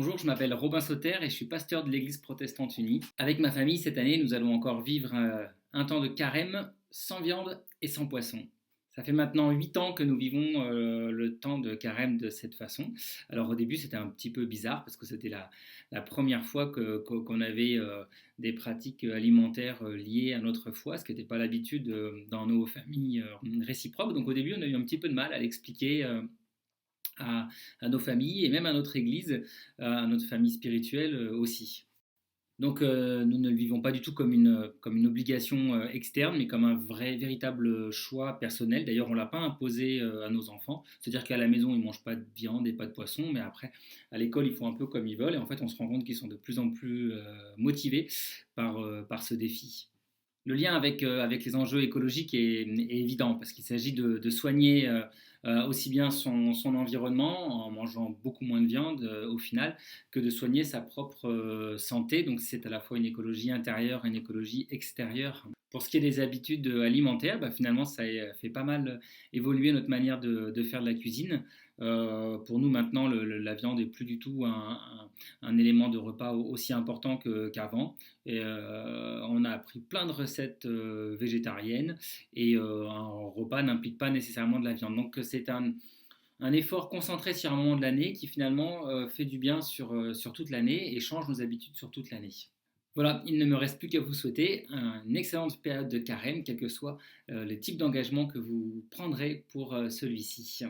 Bonjour, je m'appelle Robin Sauter et je suis pasteur de l'Église protestante unie. Avec ma famille, cette année, nous allons encore vivre un temps de carême sans viande et sans poisson. Ça fait maintenant 8 ans que nous vivons le temps de carême de cette façon. Alors au début, c'était un petit peu bizarre parce que c'était la première fois qu'on avait des pratiques alimentaires liées à notre foi, ce qui n'était pas l'habitude dans nos familles réciproques. Donc au début, on a eu un petit peu de mal à l'expliquer à, à nos familles et même à notre Église, à notre famille spirituelle aussi. Donc nous ne le vivons pas du tout comme une obligation externe, mais comme un véritable choix personnel. D'ailleurs, on ne l'a pas imposé à nos enfants. C'est-à-dire qu'à la maison, ils ne mangent pas de viande et pas de poisson, mais après, à l'école, ils font un peu comme ils veulent. Et en fait, on se rend compte qu'ils sont de plus en plus motivés par ce défi. Le lien avec les enjeux écologiques est évident parce qu'il s'agit de soigner aussi bien son environnement en mangeant beaucoup moins de viande au final que de soigner sa propre santé. Donc c'est à la fois une écologie intérieure et une écologie extérieure. Pour ce qui est des habitudes alimentaires, finalement ça a fait pas mal évoluer notre manière de faire de la cuisine. Pour nous maintenant, la viande est plus du tout un élément de repas aussi important qu'avant. Et on a appris plein de recettes végétariennes et un repas n'implique pas nécessairement de la viande. Donc c'est un effort concentré sur un moment de l'année qui finalement fait du bien sur toute l'année et change nos habitudes sur toute l'année. Voilà, il ne me reste plus qu'à vous souhaiter une excellente période de carême, quel que soit le type d'engagement que vous prendrez pour celui-ci.